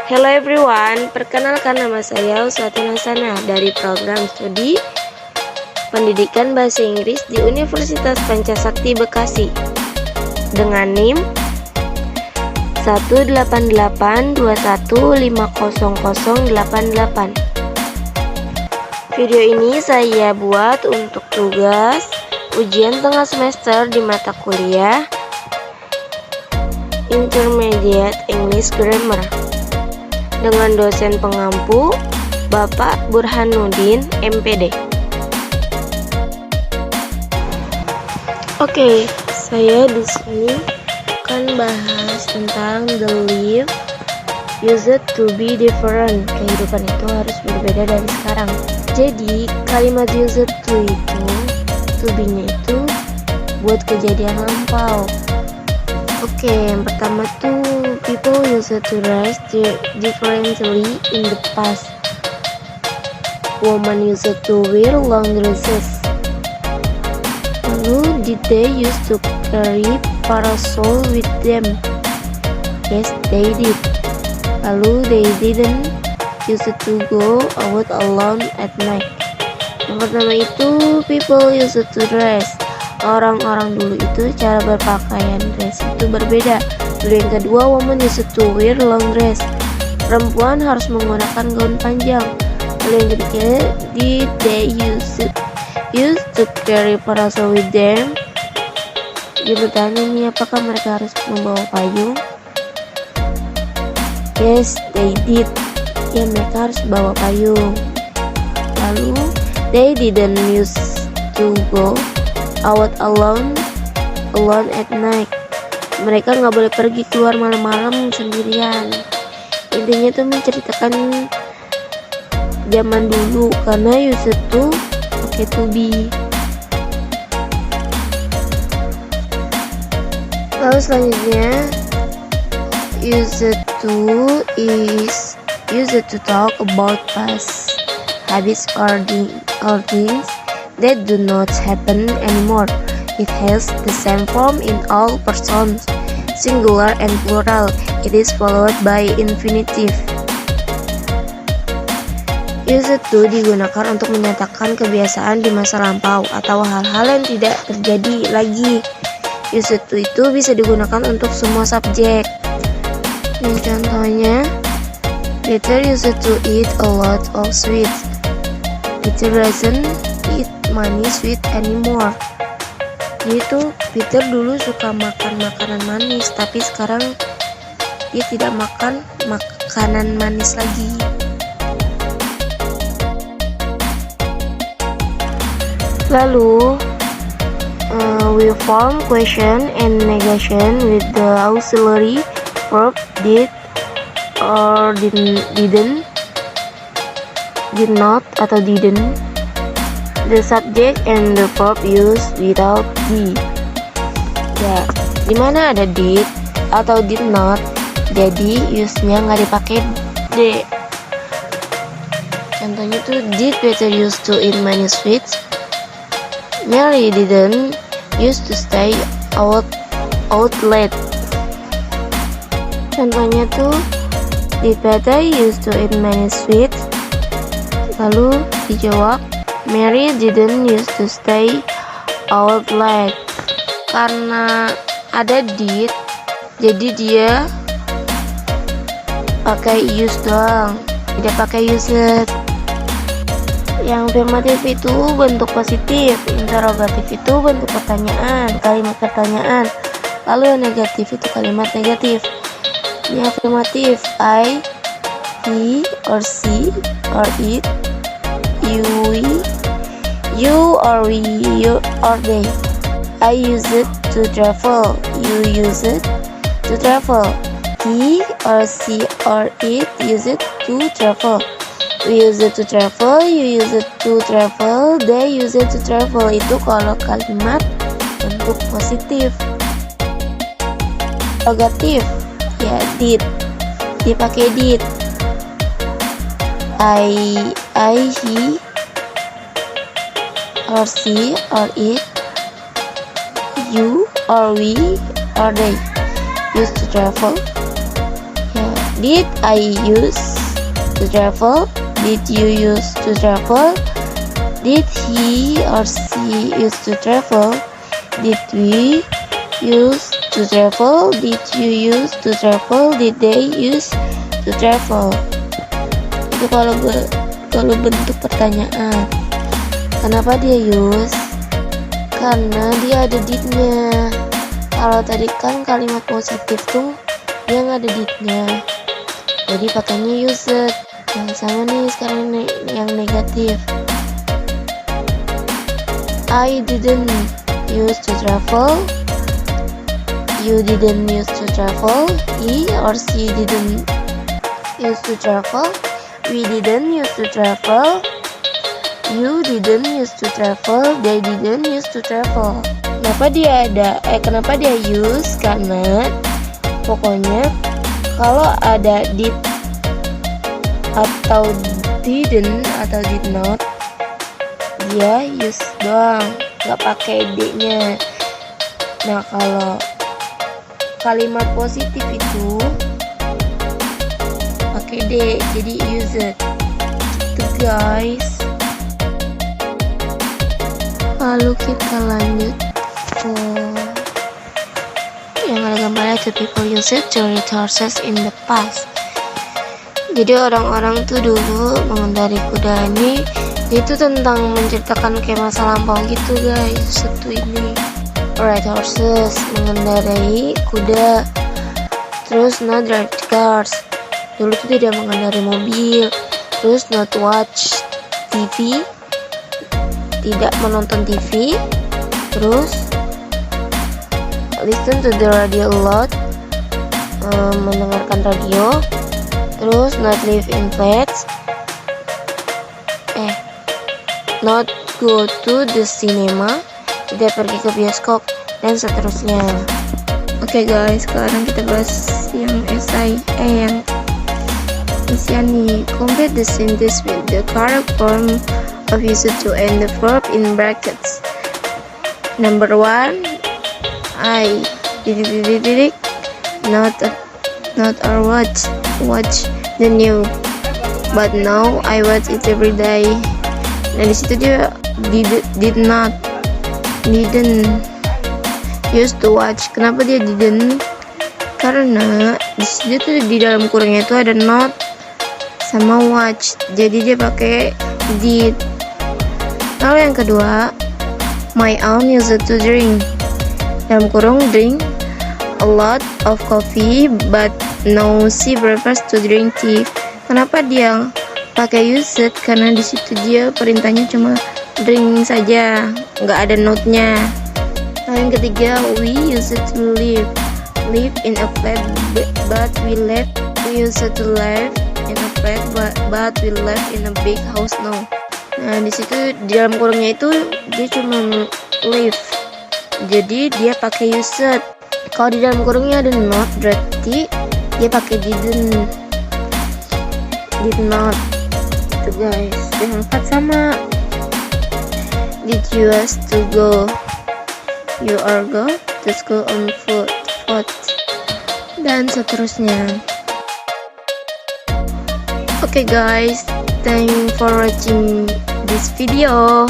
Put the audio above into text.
Hello everyone, perkenalkan nama saya Uswati Nasana dari program studi Pendidikan Bahasa Inggris di Universitas Pancasakti Bekasi dengan NIM 18821500088. Video ini saya buat untuk tugas ujian tengah semester di mata kuliah Intermediate English Grammar dengan dosen pengampu Bapak Burhanuddin MPD. Oke, saya di sini akan bahas tentang the life used to be different. Kehidupan itu harus berbeda dari sekarang. Jadi kalimat used to itu, to be-nya itu buat kejadian lampau. Oke, yang pertama tuh people used to dress differently in the past. Women used to wear long dresses. Lalu, did they used to carry parasol with them? Yes, they did. Lalu, they didn't used to go out alone at night. Yang pertama itu people used to dress. Orang-orang dulu itu cara berpakaian dress itu berbeda. Lalu yang kedua, woman used to wear long dress. Perempuan harus menggunakan gaun panjang. Lalu yang ketiga, did they used to carry parasol with them? Dia bertanya nih, apakah mereka harus membawa payung? Yes, they did. Ya, mereka harus bawa payung. Lalu, they didn't used to go out alone at night. Mereka nggak boleh pergi keluar malam-malam sendirian. Intinya tuh menceritakan zaman dulu karena used to pakai to be. Lalu selanjutnya used to is used to talk about past habits or things that do not happen anymore. It has the same form in all persons, singular and plural. It is followed by infinitive. Used to digunakan untuk menyatakan kebiasaan di masa lampau atau hal-hal yang tidak terjadi lagi. Used to itu bisa digunakan untuk semua subjek. Ini contohnya, Peter used to eat a lot of sweets. Peter doesn't eat money sweet anymore. Yaitu Peter dulu suka makan makanan manis, tapi sekarang dia tidak makan makanan manis lagi. Lalu we form question and negation with the auxiliary verb did or didn't, did not atau didn't. The subject and the verb used without be. Ya, dimana ada did atau did not, jadi use-nya nggak dipakai d. Contohnya tuh, did Peter used to eat many sweets? Mary didn't used to stay out late. Contohnya tuh, did Peter used to eat many sweets? Lalu dijawab, Mary didn't used to stay out late. Karena ada did, jadi dia pakai use doang, tidak pakai used. Yang afirmatif itu bentuk positif, interrogatif itu bentuk pertanyaan, kalimat pertanyaan. Lalu yang negatif itu kalimat negatif. Ini afirmatif, I, he, or she, or it, you or we, you or they. I use it to travel. You use it to travel. He or she or it use it to travel. We use it to travel. You use it to travel. They use it to travel. Itu kalau kalimat bentuk positif. Negatif, ya did, dipakai did. I, he, or she, or it, you, or we, or they used to travel. Ya, Did I use to travel? Did you use to travel? Did he or she use to travel? Did we use to travel? Did you use to travel? Did they use to travel? Itu kalau bentuk pertanyaan. Kenapa dia use? Karena dia ada didnya. Kalau tadi kan kalimat positif tuh yang ada didnya, jadi pakainya used. Yang sama nih sekarang yang negatif. I didn't use to travel. You didn't use to travel. He or she didn't use to travel. We didn't use to travel. You didn't use to travel. They didn't use to travel. Kenapa dia use? Karena pokoknya kalau ada did atau didn't atau did not, dia use doang, nggak pakai d-nya. Nah, kalau kalimat positif itu pakai d, jadi use it. Gitu guys. Lalu kita lanjut ke yang ada gambarnya, the people use it to ride horses in the past. Jadi orang-orang tuh dulu mengendarai kuda ini, itu tentang menceritakan kayak masa lampau gitu guys. Satu ini ride horses, mengendarai kuda. Terus not drive cars, dulu tuh tidak mengendarai mobil. Terus not watch TV, tidak menonton TV. Terus listen to the radio a lot, mendengarkan radio. Terus not live in flats, not go to the cinema, tidak pergi ke bioskop, dan seterusnya. Oke guys, sekarang kita bahas yang esai, yang isian nih. Complete the sentence with the correct form of used to and the verb in brackets. Number 1, I not or watch the new, but now I watch it every day. Nah, di situ dia didn't used to watch. Kenapa dia didn't? Karena di situ tuh di dalam kurungnya itu ada not sama watch, jadi dia pakai did. Lalu yang kedua, my aunt used to drink, dalam kurung drink a lot of coffee, but now she prefers to drink tea. Kenapa dia pakai used? Karena di situ dia perintahnya cuma drink saja, nggak ada note-nya. Nah, yang ketiga, we used to live in a flat, but we used to live in a flat, but we live in a big house now. Nah, di situ di dalam kurungnya itu dia cuma live, jadi dia pakai used. Kalau di dalam kurungnya ada not, berarti dia pakai did not. Itu guys. Yang 4 sama. Did you used to go? You are go to school on foot. Dan seterusnya. Okay guys, thank you for watching this video.